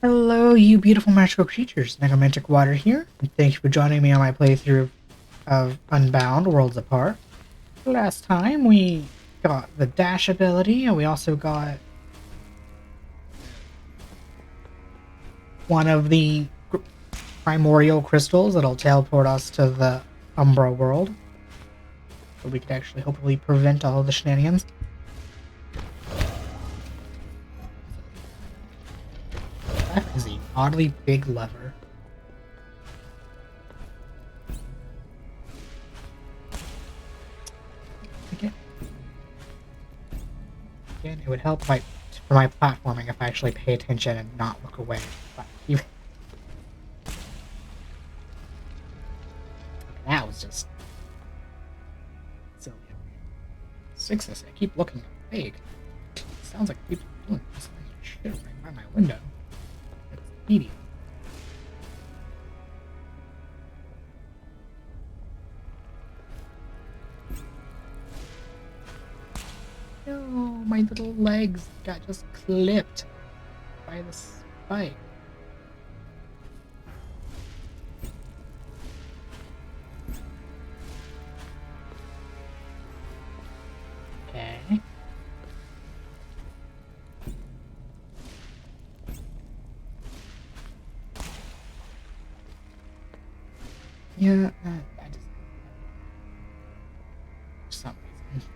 Hello, you beautiful magical creatures. NecromanticWater here, and thank you for joining me on my playthrough of Unbound Worlds Apart. Last time we got the dash ability, and we also got one of the primordial crystals that'll teleport us to the Umbra world. So we could actually hopefully prevent all of the shenanigans. That is an oddly big lever. Again, it would help for my platforming if I actually pay attention and not look away. But even that was just silly. Sixes, I keep looking at the fake. Sounds like people doing this shit right by my window. It's idiot. No, my little legs got just clipped by the spike. Okay. Yeah, I just for some reason.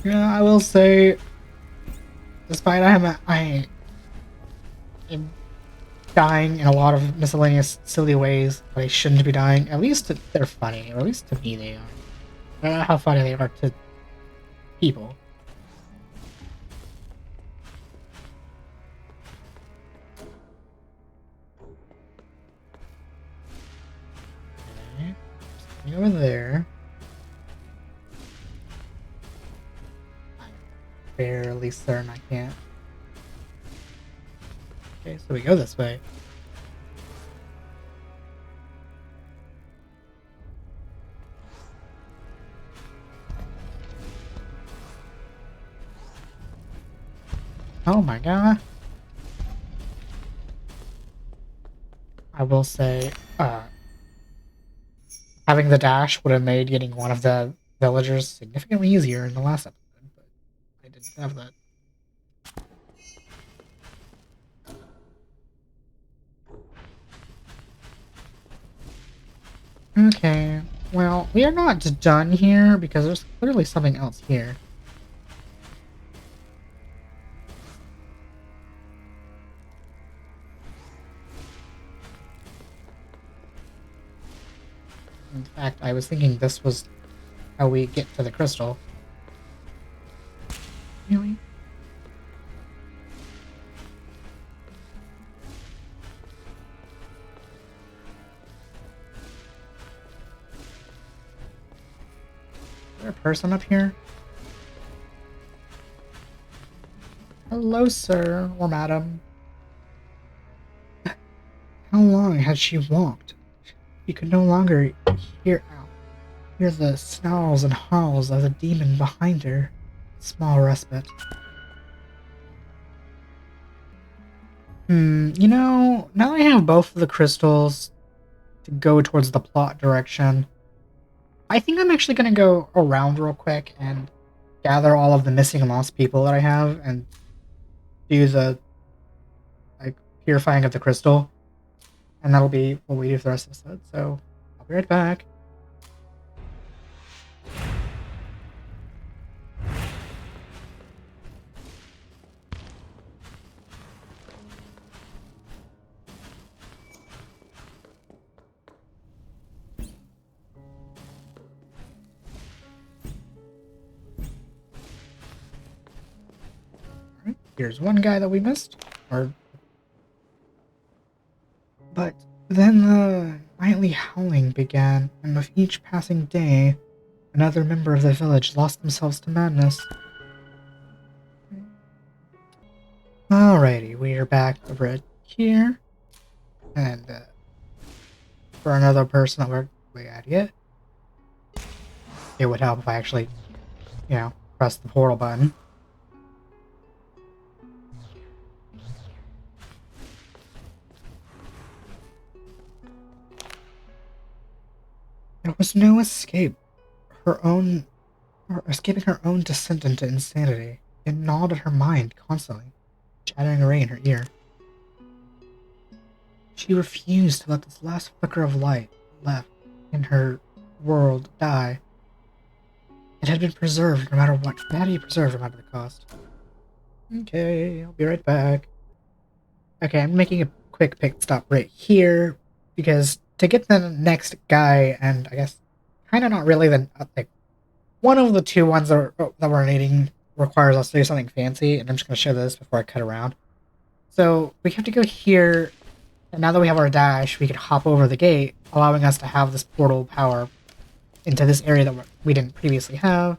Yeah, I will say, despite I am dying in a lot of miscellaneous silly ways, but I shouldn't be dying. At least they're funny, or at least to me they are. I don't know how funny they are to people. Okay, something over there. I'm fairly certain I can't. Okay, so we go this way. Oh my god. I will say, having the dash would have made getting one of the villagers significantly easier in the last episode, but I didn't have that. Okay, well, we are not done here because there's clearly something else here. In fact, I was thinking this was how we get to the crystal. Really? Is there a person up here? Hello, sir or madam. How long had she walked? She could no longer hear the snarls and howls of the demon behind her. Small respite. Now I have both of the crystals to go towards the plot direction, I think I'm actually gonna go around real quick and gather all of the missing and lost people that I have and do the like purifying of the crystal, and that'll be what we do for the rest of the episode. So I'll be right back. Alright, here's one guy that we missed. But then the nightly howling began, and with each passing day, another member of the village lost themselves to madness. Alrighty, we are back over here, and for another person that we're at yet. it would help if I actually, press the portal button. There was no escape. Escaping her own descent into insanity. It gnawed at her mind constantly, chattering away in her ear. She refused to let this last flicker of light left in her world die. It had been preserved no matter what. It had to be preserved no matter the cost. Okay, I'll be right back. Okay, I'm making a quick pit stop right here because to get the next guy, and I guess kind of not really the like one of the two ones that we're needing requires us to do something fancy, and I'm just gonna show this before I cut around. So we have to go here, and now that we have our dash, we can hop over the gate, allowing us to have this portal power into this area that we didn't previously have.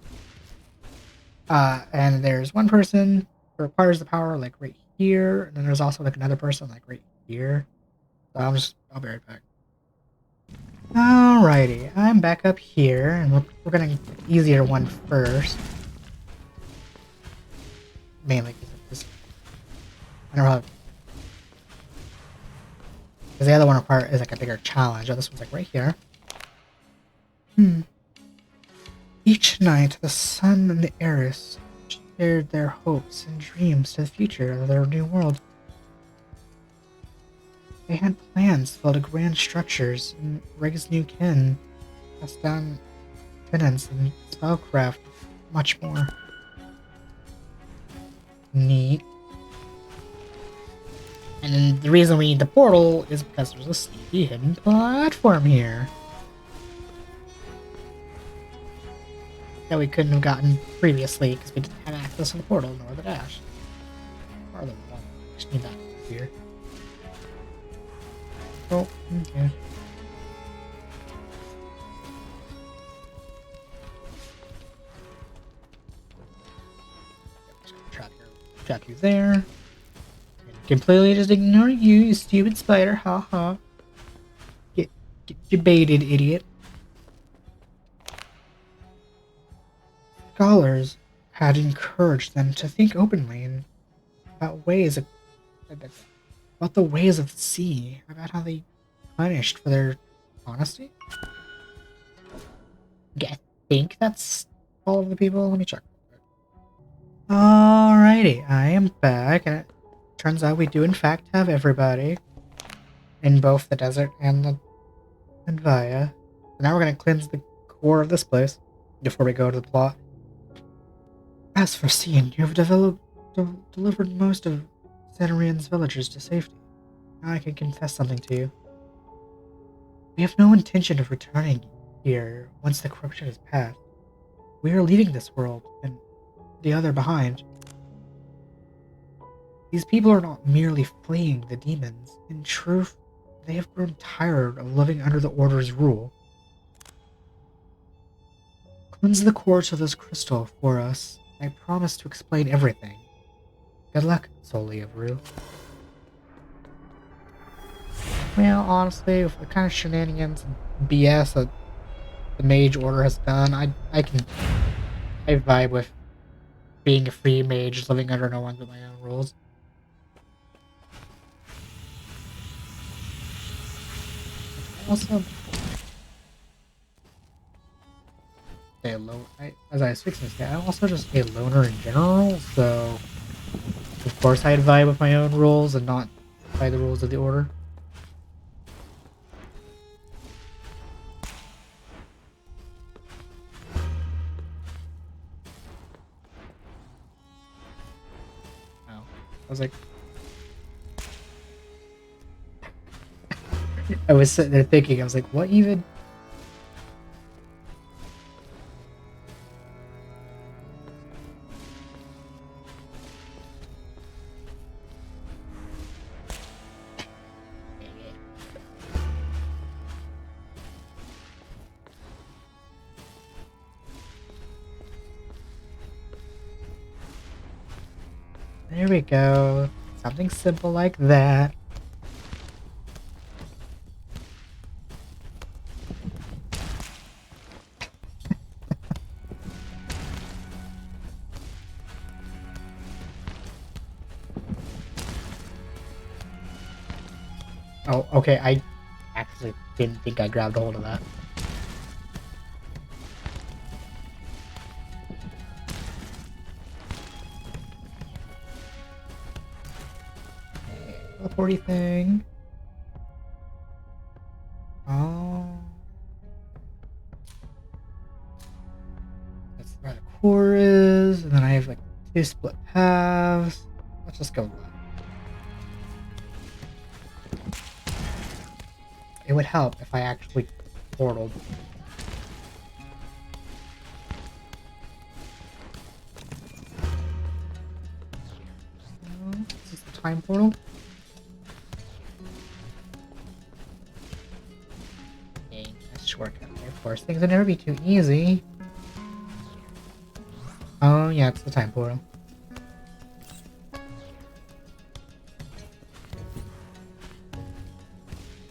And there's one person who requires the power like right here, and then there's also like another person like right here. So I'll be right back. Alrighty, I'm back up here, and we're gonna get the easier one first. Mainly because I don't know, because the other one is like a bigger challenge. Oh, this one's like right here. Each night, the sun and the heiress shared their hopes and dreams to the future of their new world. They had plans to build grand structures and raise new kin, pass down tenants and spellcraft, much more. Neat. And then the reason we need the portal is because there's a sneaky hidden platform here that we couldn't have gotten previously because we didn't have access to the portal nor the dash. Or the wall. Just need that here. Oh, okay. Trap you there. Completely just ignore you, you stupid spider. Ha ha. Get baited, idiot. Scholars had encouraged them to think openly and about the ways of the sea, about how they punished for their honesty. I think that's all of the people. Let me check. Alrighty, I am back, and it turns out we do in fact have everybody in both the desert and the Via. So now we're gonna cleanse the core of this place before we go to the plot. As foreseen, you have delivered most of Xanarian's villagers to safety. Now I can confess something to you. We have no intention of returning here once the corruption is past. We are leaving this world and the other behind. These people are not merely fleeing the demons. In truth, they have grown tired of living under the Order's rule. Cleanse the core to this crystal for us. I promise to explain everything. Good luck, soli of Rue. Well, honestly, with the kind of shenanigans and BS that the Mage Order has done, I vibe with being a free mage living under no one but my own rules. Also, as I was fixing to say, I'm also just a loner in general, so of course I'd vibe with my own rules and not by the rules of the Order. I was like, I was sitting there thinking, I was like, what even? There we go. Something simple like that. Oh, okay, I actually didn't think I grabbed a hold of that. Teleporty thing. Oh. That's where the core is, and then I have like 2 split paths. Let's just go left. It would help if I actually portaled. Is this the time portal? Dang, that's shortcut there. Of course, things would never be too easy. Oh yeah, it's the time portal.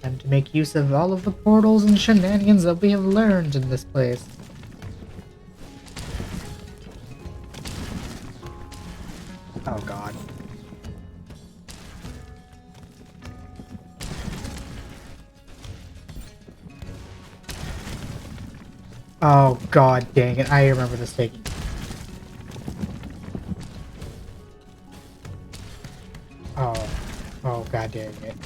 Time to make use of all of the portals and shenanigans that we have learned in this place. Oh god. Oh god dang it, I remember this taking. Oh. Oh god dang it.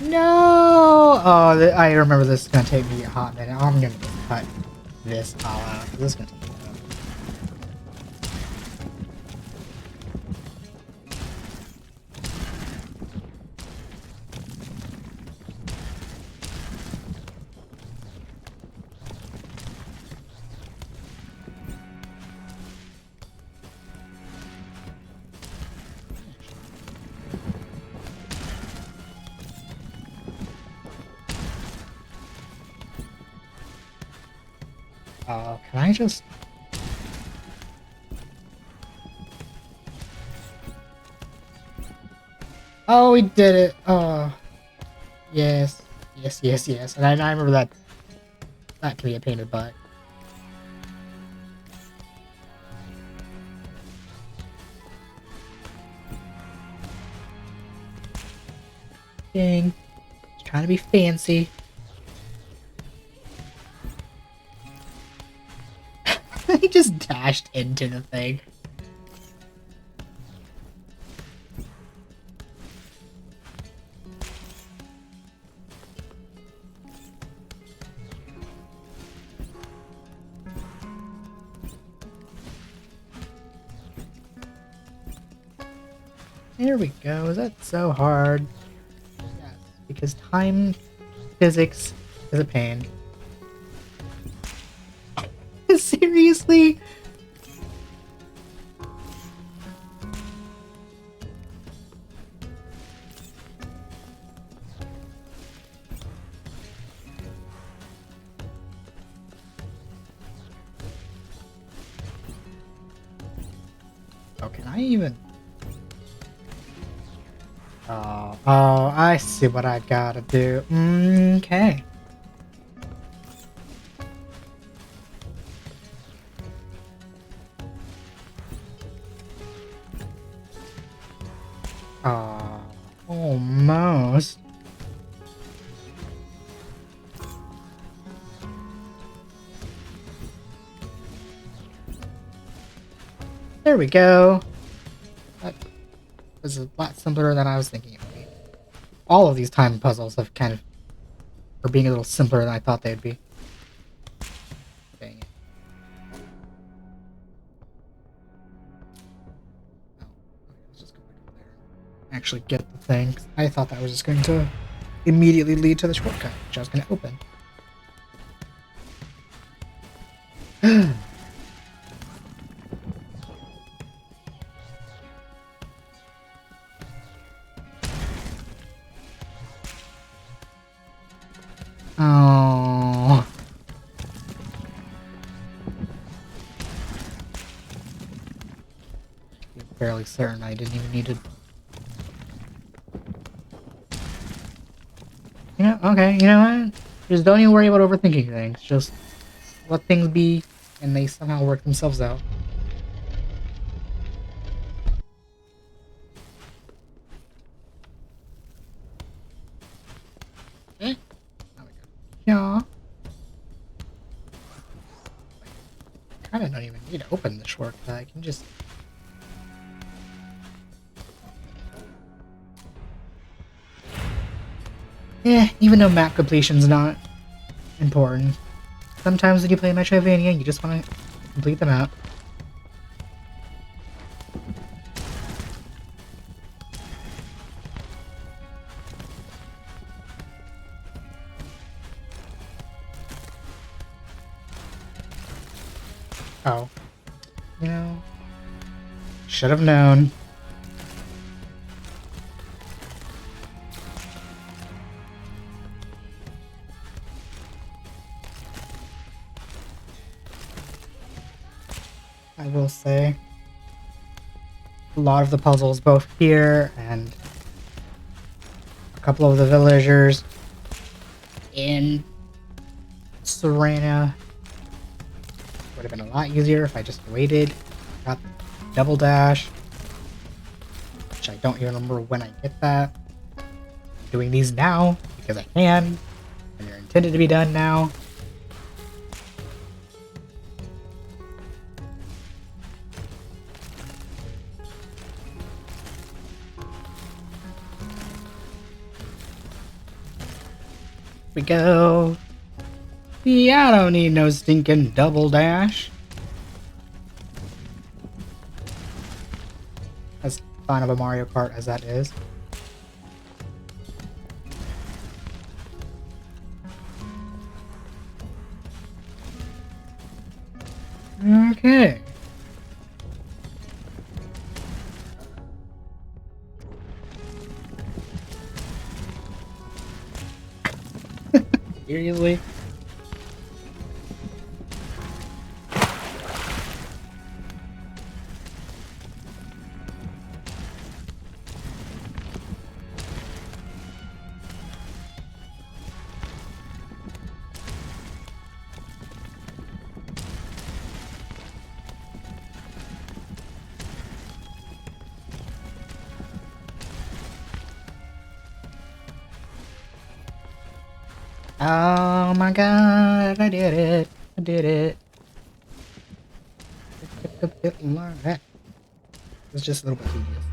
No! Oh, I remember this is gonna take me a hot minute. I'm gonna cut this all out. This is gonna take me a minute. Can I just... Oh, we did it! Oh. Yes. Yes, yes, yes. And I remember that. That can be a pain in the butt. Dang. Just trying to be fancy. He just dashed into the thing. There we go. Is that so hard? Yes, because time physics is a pain. Seriously? Oh, can I even... Oh, I see what I gotta do. Okay. Almost. There we go. That was a lot simpler than I was thinking it would be. All of these time puzzles have kind of... are being a little simpler than I thought they'd be. Dang it. Oh, okay, let's just go back up there. Actually get the thing. 'Cause I thought that was just going to immediately lead to the shortcut, which I was going to open. Oh. I'm fairly certain I didn't even need to... Okay, you know what? Just don't even worry about overthinking things. Just let things be, and they somehow work themselves out. Eh? Now we go. Yeah. Kinda don't even need to open the shortcut. I can just... even though map completion's not important, sometimes when you play Metroidvania, you just want to complete the map. Oh. You know... Should have known. I will say. A lot of the puzzles, both here and a couple of the villagers in Serena, would have been a lot easier if I just waited, got the double dash, which I don't even remember when I get that. I'm doing these now because I can, and they're intended to be done now. We go. Yeah, I don't need no stinking double dash. As fun of a Mario Kart as that is. Okay. Seriously? Oh my god, I did it. I did it. It's just a little bit tedious.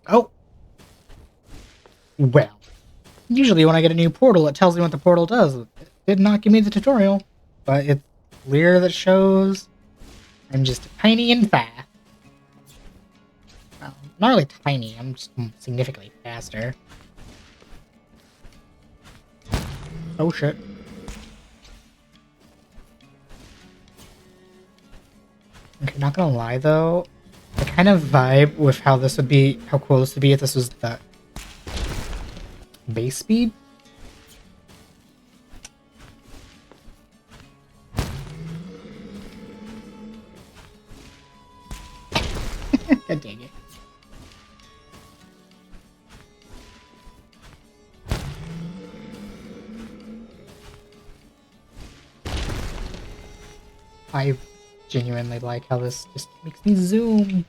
Oh! Well, usually when I get a new portal, it tells me what the portal does. It did not give me the tutorial, but it's clear that shows I'm just tiny and fast. Well, not really tiny, I'm just significantly faster. Oh shit. Okay, not gonna lie though, I kind of vibe with how this would be, how cool this would be if this was the base speed. God dang it. I genuinely like how this just makes me zoom.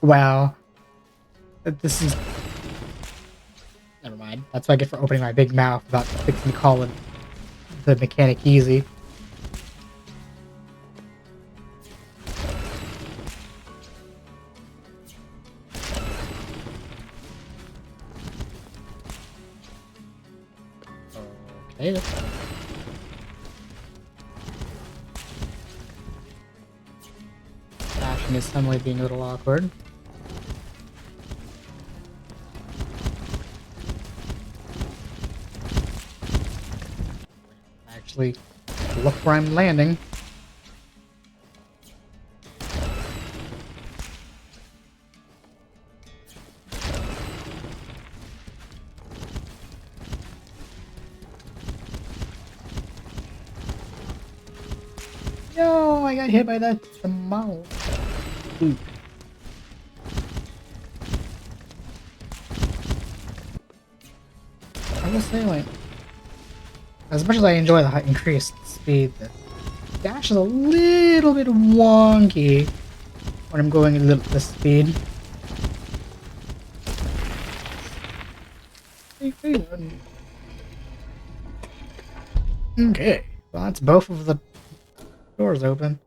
Wow. This is... Never mind. That's what I get for opening my big mouth about fixing calling the mechanic easy. Okay, that's fine. Dashing is suddenly being a little awkward. Actually, look where I'm landing. I got hit by the mouse. Ooh. I will say, like, as much as I enjoy the increased speed, the dash is a little bit wonky when I'm going at this speed. Okay, well, that's both of the doors open.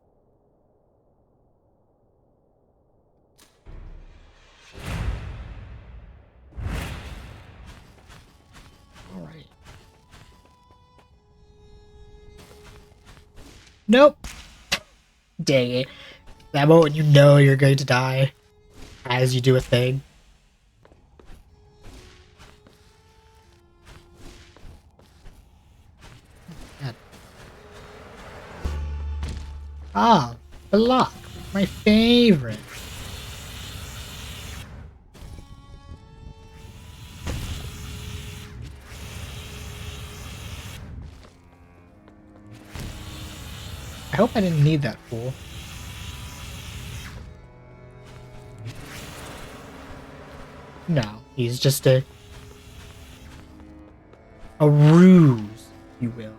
Alright. Nope! Dang it. That moment you know you're going to die as you do a thing. God. Ah, block. My favorite. I hope I didn't need that fool. No, he's just a ruse, you will.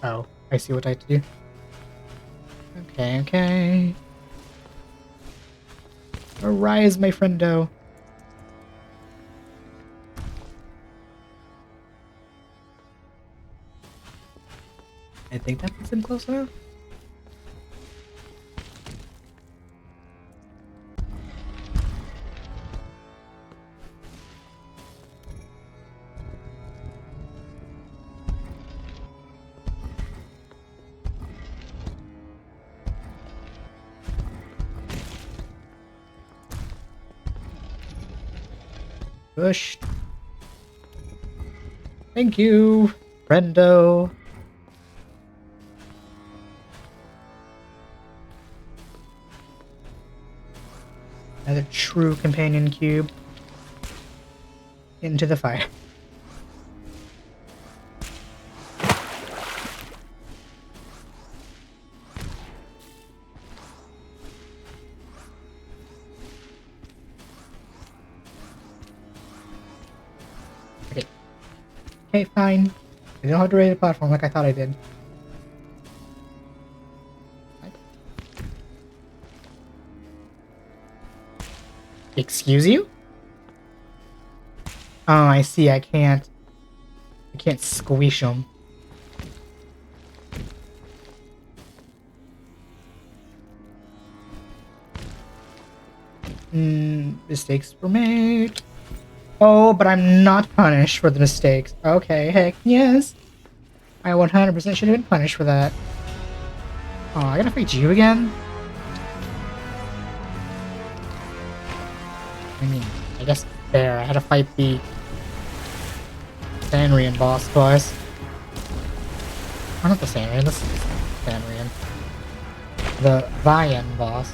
Oh, I see what I have to do. Okay, okay. Arise, my friendo. I think that puts him close enough. Push. Thank you, friendo. Another true companion cube. Into the fire. Okay. Okay, fine. I don't have to raise the platform like I thought I did. Excuse you? Oh, I see. I can't squish them. Mistakes were made. Oh, but I'm not punished for the mistakes. Okay, heck yes. I 100% should have been punished for that. Oh, I gotta fight you again? I mean, I guess fair. I had to fight the Sanrian boss twice. Oh, not the Sanrian, the Sanrian. The Vian boss.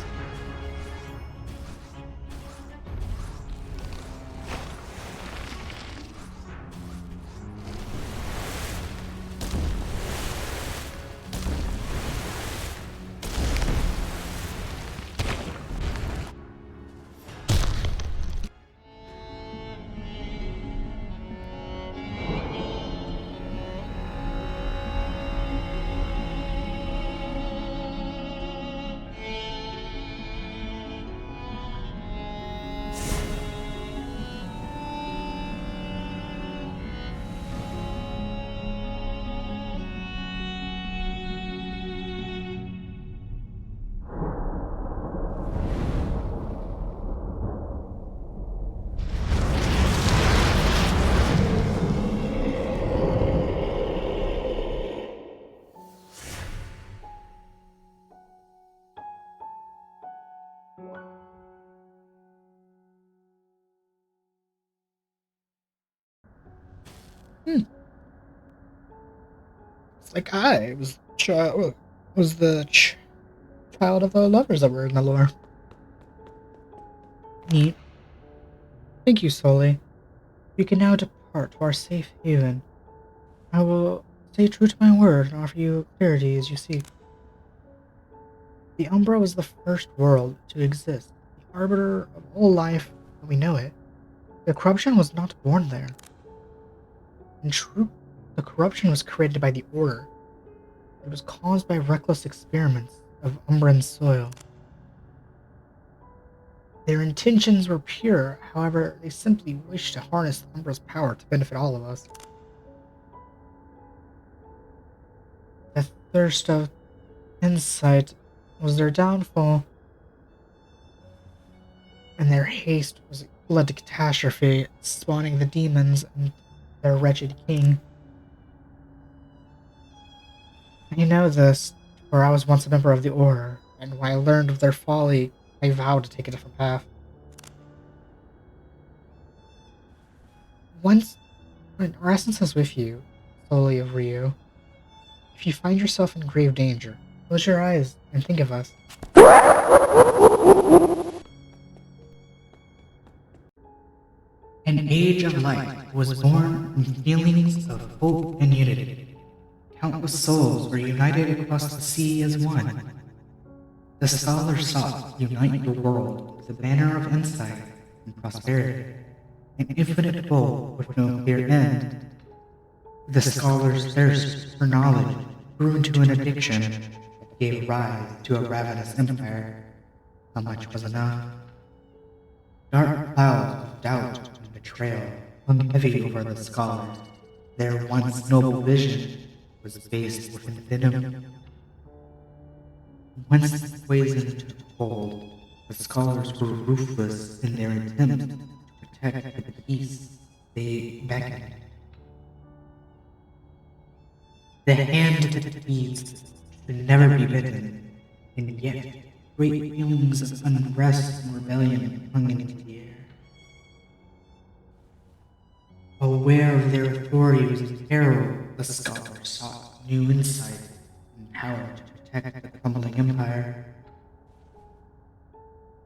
It's like I was the stockpiled of the lovers that were in the lore. Neat. Thank you, Soli. We can now depart to our safe haven. I will stay true to my word and offer you clarity as you seek. The Umbra was the first world to exist, the arbiter of all life as we know it. The corruption was not born there. In truth, the corruption was created by the Order. It was caused by reckless experiments of Umbran soil. Their intentions were pure, however, they simply wished to harness the Umbra's power to benefit all of us. The thirst of insight was their downfall, and their haste led to catastrophe, spawning the demons and their wretched king. I know this, for I was once a member of the Order, and when I learned of their folly, I vowed to take a different path. Once, when our essence is with you, Soli of Ryu, if you find yourself in grave danger, close your eyes and think of us. An age of light was born from feelings of hope and unity. Countless souls were united across the sea as one. The scholars sought to unite the world with a banner of insight and prosperity, an infinite goal with no clear end. The scholars' thirst for knowledge grew into an addiction that gave rise to a ravenous empire. How much was enough? Dark clouds of doubt and betrayal hung heavy over the scholars. Their once noble vision was based within venom. Once the poison took hold, the scholars were ruthless in their attempt to protect the peace they beckoned. The hand that feeds should never be bitten, and yet great feelings of unrest and rebellion hung into the air. Aware of their authority's peril, the scholars sought new insight and power to protect the crumbling empire.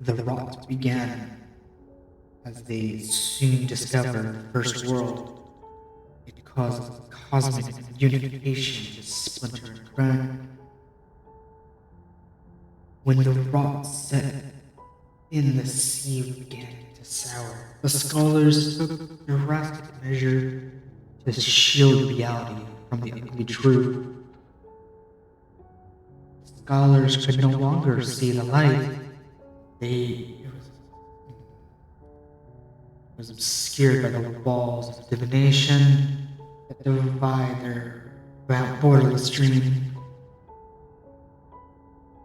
The rot began as they soon discovered the First World. It caused cosmic unification to splinter and crack. When the rot set in, the sea began to sour. The scholars took drastic measure to shield reality from the ugly truth. Scholars could no longer see the light. It was obscured by the walls of divination that divide their borderless dream.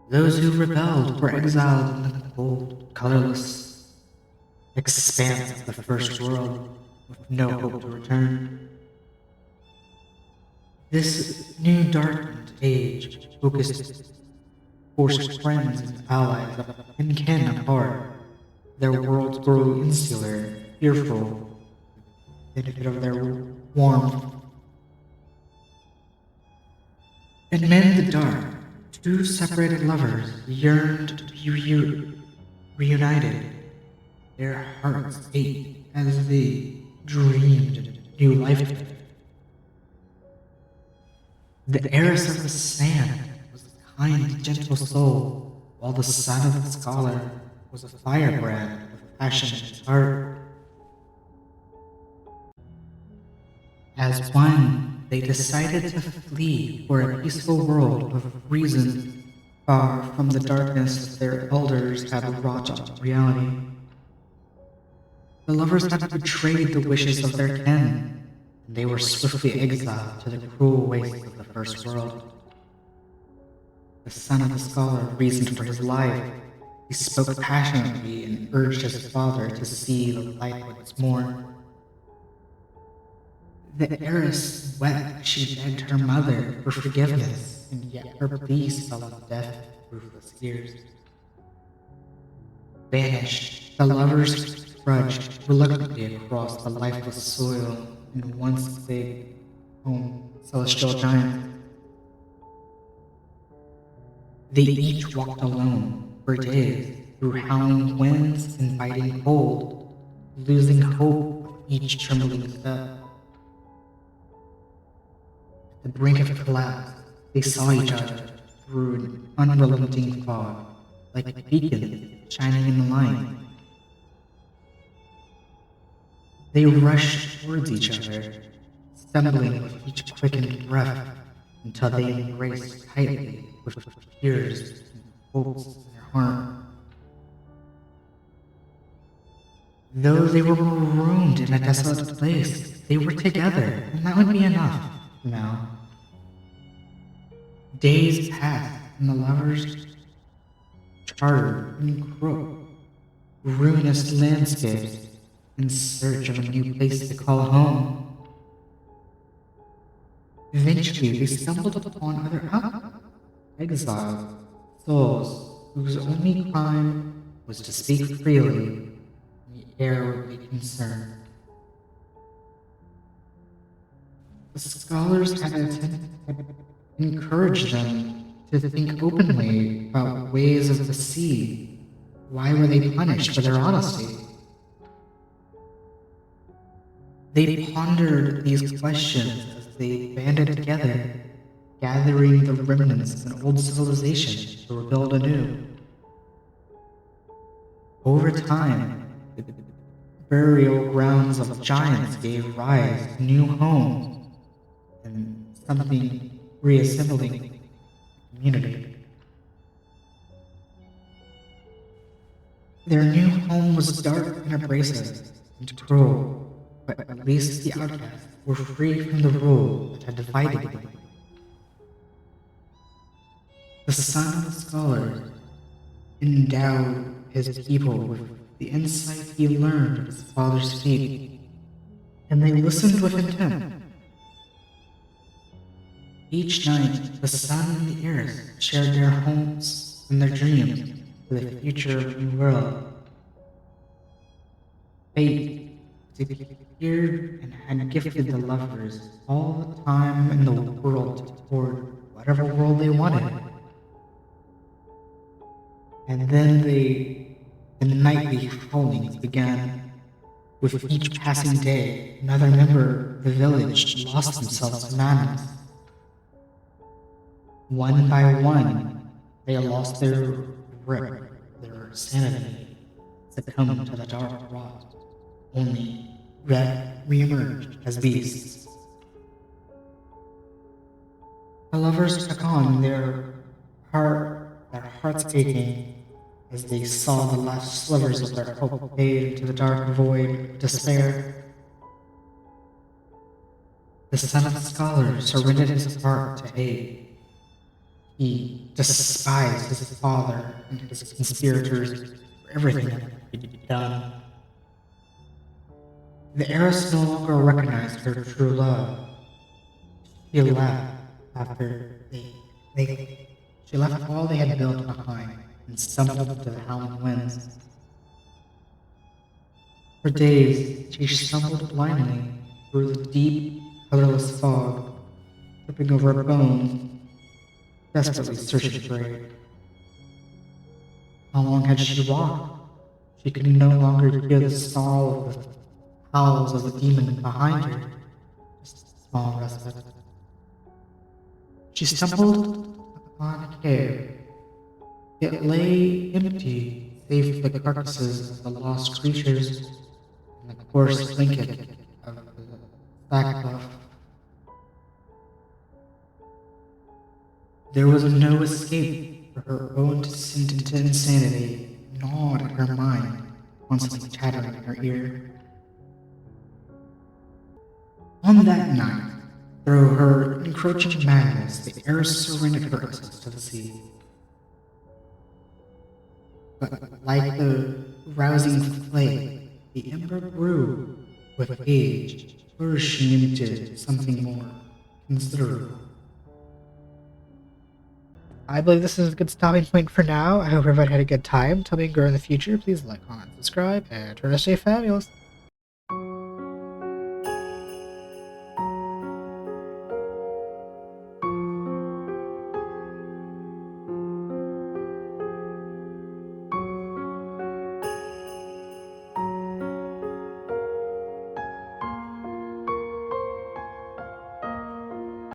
Those who rebelled were exiled in the cold, colorless expanse of the First World with no hope to return. This new darkened age forced friends and allies and kin apart. Their worlds grew insular, fearful, benefit of their warmth. Amid the dark, two separated lovers yearned to be reunited. Their hearts ached as they dreamed new life together. The heiress of the sand was a kind, gentle soul, while the son of the scholar was a firebrand with passion in his heart. As one, they decided to flee for a peaceful world of reason, far from the darkness that their elders had wrought on reality. The lovers had betrayed the wishes of their kin, and they were swiftly exiled to the cruel wastes of the First World. The son of the scholar reasoned for his life. He spoke passionately and urged his father to see the light once more. The heiress wept as she begged her mother for forgiveness, and yet her pleas fell on deaf, ruthless ears. Banished, the lovers trudged reluctantly across the lifeless soil in once big home celestial giant. They each walked alone for days through howling winds and biting cold, losing hope with each trembling step. At the brink of collapse, they saw each other through an unrelenting fog, like beacons shining in the light. They rushed towards each other, stumbling with each quickened breath until they embraced tightly with tears and hopes in their heart. Though they were marooned in a desolate place, they were together, and that would be enough now. Days passed, and the lovers chartered and crooked ruinous landscapes in search of a new place to call home. Eventually, they stumbled upon other exiled souls whose only crime was to speak freely, and the air would be concerned. The scholars had encouraged them to think openly about ways of the sea. Why were they punished for their honesty? They pondered these questions as they banded together, gathering the remnants of an old civilization to rebuild anew. Over time, the burial grounds of giants gave rise to new homes and something reassembling the community. Their new home was dark and abrasive and cruel, but at least the outcasts were free from the rule that had divided them. The son of the scholar endowed his people with the insight he learned of his father's fate, and they listened with intent. Each night, the sun and the earth shared their hopes and their dreams for the future of the world. Fate appeared and had gifted the lovers all the time in the world to toward whatever world they wanted. And then the nightly howlings began. With each passing day, another member of the village lost themselves to madness. One by one, they lost their grip, their sanity, succumbed to the dark rot. Only re-emerged as beasts. The lovers took on their hearts aching, as they saw the last slivers of their hope fade into the dark void of despair. The son of the scholar surrendered his heart to aid. He despised his father and his conspirators for everything that had been done. The heiress no longer recognized her true love. She left after she left all they had built behind and stumbled into the howling winds. For days, she stumbled blindly through the deep, colorless fog, tripping over her bones, desperately searching for aid. How long had she walked? She could no longer hear the snarl of the howls of the demon behind her. Just a small respite. She stumbled upon a cave. It lay empty, save for the carcasses of the lost creatures and the coarse blanket of the sackcloth. There was no escape, for her own descent into insanity gnawed at her mind, constantly chattering in her ear. On that night, through her encroaching madness, the heiress surrendered her essence to the sea. But like the rousing flame, the ember grew with age, flourishing into something more considerable. I believe this is a good stopping point for now. I hope everybody had a good time. Tell me and grow in the future. Please like, comment, subscribe, and try to stay fabulous.